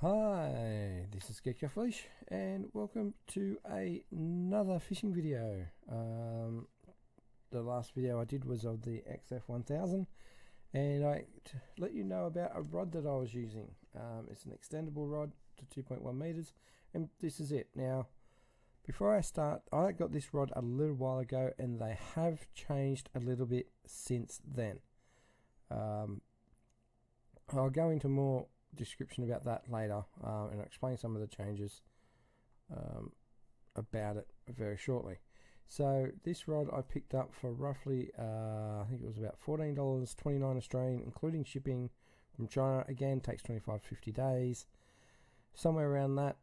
Hi, this is Geekoffaleash and welcome to another fishing video. The last video I did was of the XF1000 and I let you know about a rod that I was using. It's an extendable rod to 2.1 meters and this is it. Now before I start, I got this rod a little while ago and they have changed a little bit since then. I'll go into more description about that later and I'll explain some of the changes about it very shortly. So this rod I picked up for roughly I think it was about $14.29 Australian, including shipping from China. Again, takes 25 to 50 days, somewhere around that.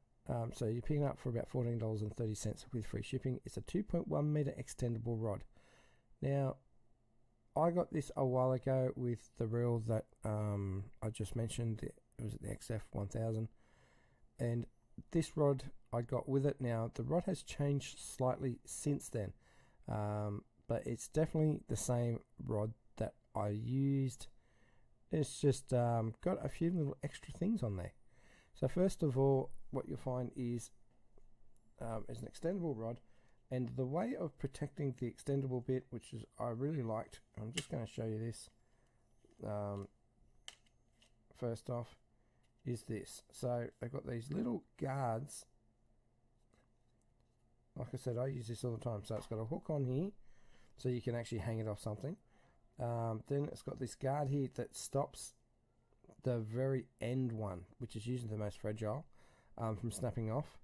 So you're picking up for about $14.30 with free shipping. It's a 2.1 meter extendable rod. Now I got this a while ago with the reel that I just mentioned. It was the XF1000, and this rod I got with it. Now the rod has changed slightly since then, but it's definitely the same rod that I used. It's just got a few little extra things on there. So first of all, what you'll find is an extendable rod, and the way of protecting the extendable bit, which is I really liked. I'm just going to show you this. First off is this. So they've got these little guards. Like I said, I use this all the time. So it's got a hook on here so you can actually hang it off something. Then it's got this guard here that stops the very end one, which is usually the most fragile, from snapping off.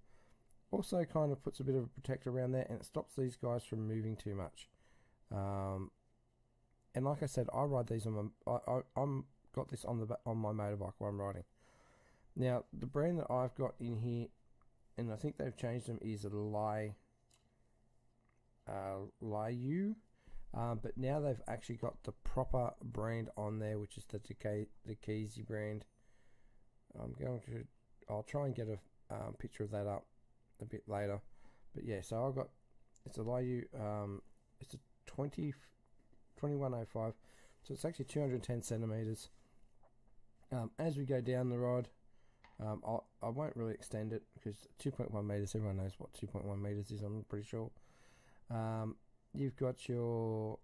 Also kind of puts a bit of a protector around there, and it stops these guys from moving too much. And like I said, I ride these on my I'm got this on my motorbike while I'm riding. Now the brand that I've got in here, and I think they've changed them, is a Liu, but now they've actually got the proper brand on there, which is the DAGEZI brand. I'll try and get a picture of that up a bit later, but yeah, so I've got, it's a Liu, it's a 2105, so it's actually 210 centimeters. As we go down the rod, I won't really extend it because 2.1 meters, everyone knows what 2.1 meters is, I'm pretty sure. You've got your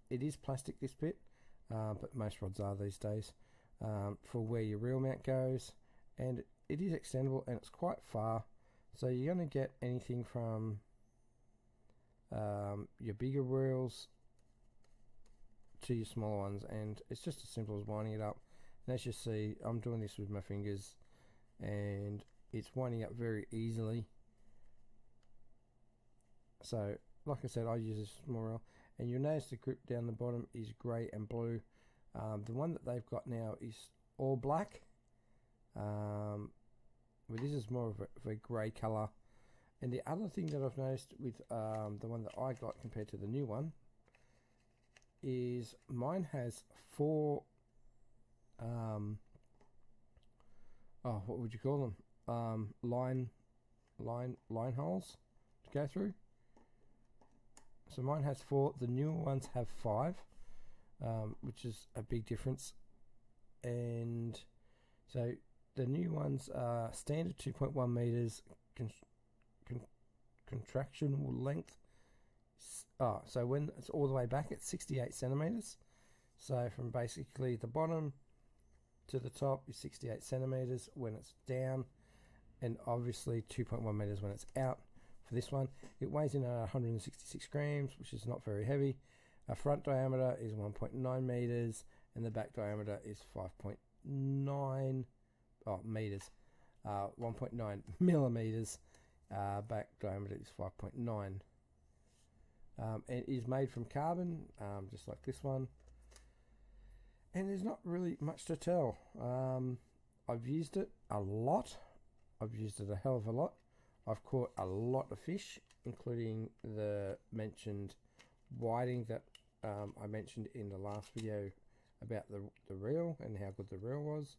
it is plastic, this bit, but most rods are these days, for where your reel mount goes, and it is extendable and it's quite far, so you're going to get anything from your bigger reels to your smaller ones, and it's just as simple as winding it up. And as you see, I'm doing this with my fingers and it's winding up very easily. So like I said, I use a small reel, and you'll notice the grip down the bottom is grey and blue. The one that they've got now is all black, but this is more of a grey colour. And the other thing that I've noticed with the one that I got compared to the new one is mine has four what would you call them, line holes to go through. So mine has 4, the newer ones have 5, which is a big difference. And so the new ones are standard 2.1 meters contractional length. So when it's all the way back, it's 68 centimeters. So from basically the bottom to the top is 68 centimeters when it's down, and obviously 2.1 meters when it's out. For this one, it weighs in at 166 grams, which is not very heavy. Our front diameter is 1.9 meters, and the back diameter is 5.9 meters. 1.9 millimeters. Back diameter is 5.9. It is made from carbon, just like this one. And there's not really much to tell. I've used it a lot. I've used it a hell of a lot. I've caught a lot of fish, including the mentioned whiting that I mentioned in the last video about the reel and how good the reel was.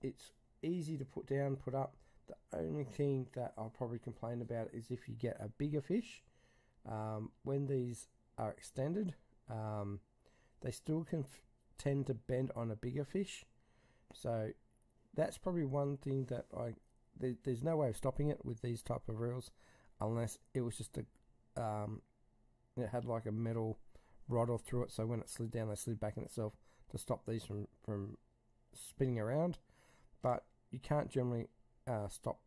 It's easy to put down, put up. The only thing that I'll probably complain about is if you get a bigger fish, when these are extended, they still can tend to bend on a bigger fish, so that's probably one thing that there's no way of stopping it with these type of reels, unless it was just it had like a metal rod all through it, so when it slid down, they slid back in itself to stop these from spinning around. But you can't generally stop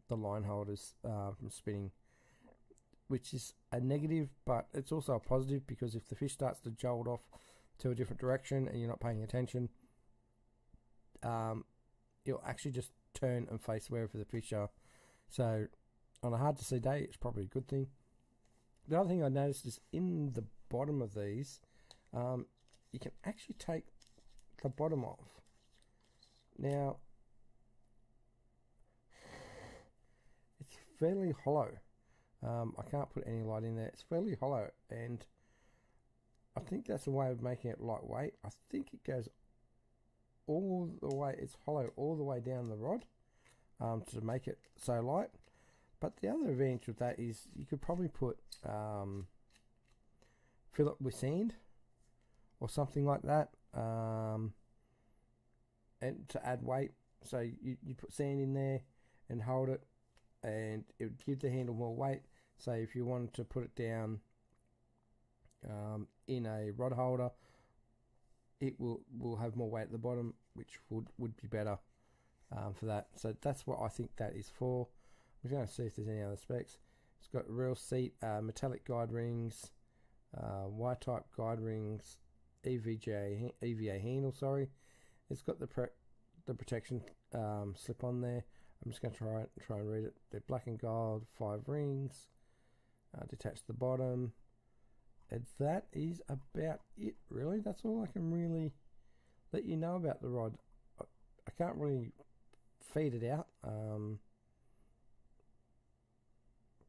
the line holders from spinning, which is a negative, but it's also a positive, because if the fish starts to jolt off to a different direction and you're not paying attention, it'll actually just turn and face wherever the fish are. So on a hard to see day, it's probably a good thing. The other thing I noticed is in the bottom of these, you can actually take the bottom off. Now, it's fairly hollow. I can't put any light in there. It's fairly hollow, and I think that's a way of making it lightweight. I think it goes all the way, it's hollow all the way down the rod to make it so light. But the other advantage of that is you could probably put fill it with sand or something like that, and to add weight. So you put sand in there and hold it, and it would give the handle more weight. Say if you wanted to put it down in a rod holder, it will have more weight at the bottom, which would be better for that. So that's what I think that is for. I'm going to see if there's any other specs. It's got reel seat, metallic guide rings, Y-type guide rings, EVA handle. Sorry, it's got the protection slip on there. I'm just going to try and read it. They're black and gold, 5 rings. Detach the bottom. And that is about it, really. That's all I can really let you know about the rod. I can't really feed it out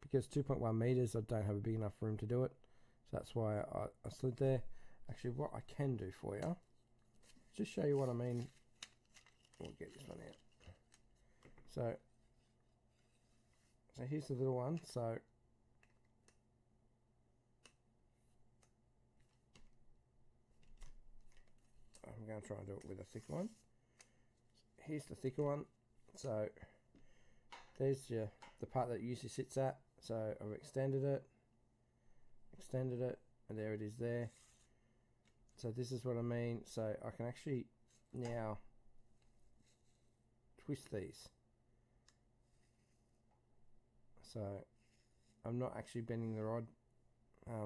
because 2.1 meters, I don't have a big enough room to do it. So that's why I slid there. Actually, what I can do for you, just show you what I mean. We'll get this one out. So here's the little one. So I'm going to try and do it with a thick one. Here's the thicker one. So there's the part that it usually sits at. So I've extended it, and there it is there. So this is what I mean. So I can actually now twist these. So I'm not actually bending the rod,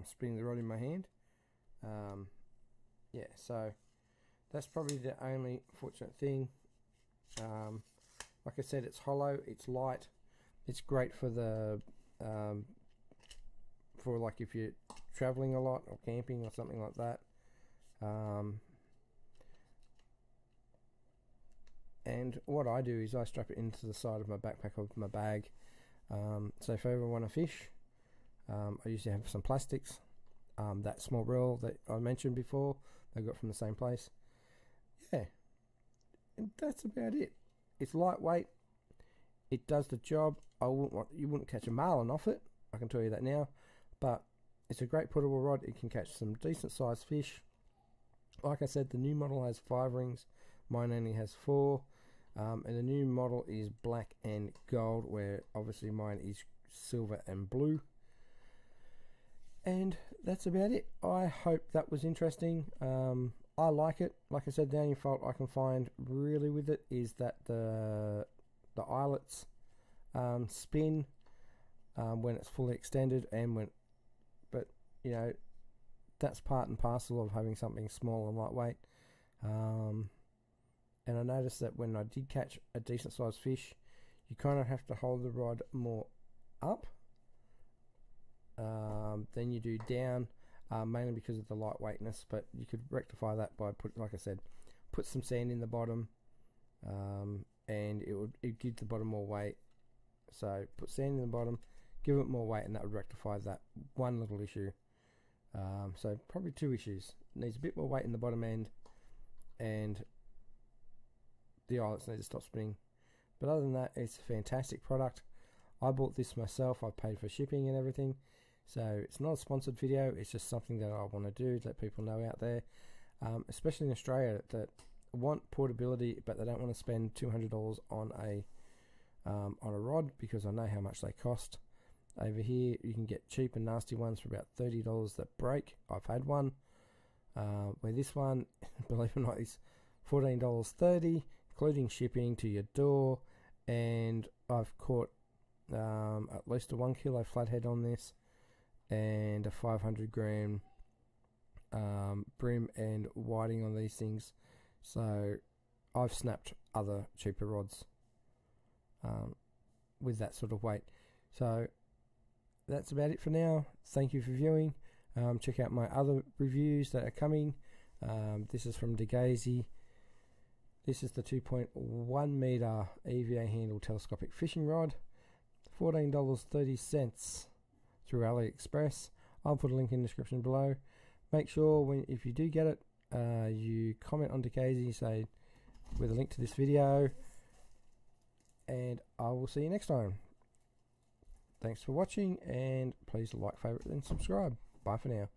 spinning the rod in my hand. Yeah, so that's probably the only fortunate thing. Like I said, it's hollow, it's light, it's great for the for like if you're traveling a lot or camping or something like that. And what I do is I strap it into the side of my backpack of my bag. So if I ever want to fish, I usually have some plastics. That small reel that I mentioned before, I got from the same place. Yeah, and that's about it. It's lightweight. It does the job. You wouldn't catch a marlin off it, I can tell you that now. But it's a great portable rod. It can catch some decent sized fish. Like I said, the new model has 5 rings. Mine only has 4. And the new model is black and gold, where obviously mine is silver and blue. And that's about it. I hope that was interesting. I like it. Like I said, the only fault I can find really with it is that the eyelets spin when it's fully extended, and but you know, that's part and parcel of having something small and lightweight. And I noticed that when I did catch a decent sized fish, you kind of have to hold the rod more up than you do down, mainly because of the lightweightness. But you could rectify that by like I said, put some sand in the bottom, and it'd give the bottom more weight. So put sand in the bottom, give it more weight, and that would rectify that one little issue. So probably 2 issues. It needs a bit more weight in the bottom end, and the eyelets need to stop spinning. But other than that, it's a fantastic product. I bought this myself. I paid for shipping and everything. So it's not a sponsored video. It's just something that I want to do, let people know out there. especially in Australia, that want portability but they don't want to spend $200 on a rod, because I know how much they cost. Over here you can get cheap and nasty ones for about $30 that break. I've had one where this one, believe it or not, is $14.30, including shipping to your door, and I've caught at least a 1 kilo flathead on this and a 500 gram brim and whiting on these things. So I've snapped other cheaper rods with that sort of weight. So that's about it for now. Thank you for viewing. Check out my other reviews that are coming. This is from DAGEZI. This is the 2.1 meter EVA handle telescopic fishing rod, $14.30 through AliExpress. I'll put a link in the description below. Make sure if you do get it, you comment on DAGEZI, say with a link to this video, and I will see you next time. Thanks for watching, and please like, favorite, and subscribe. Bye for now.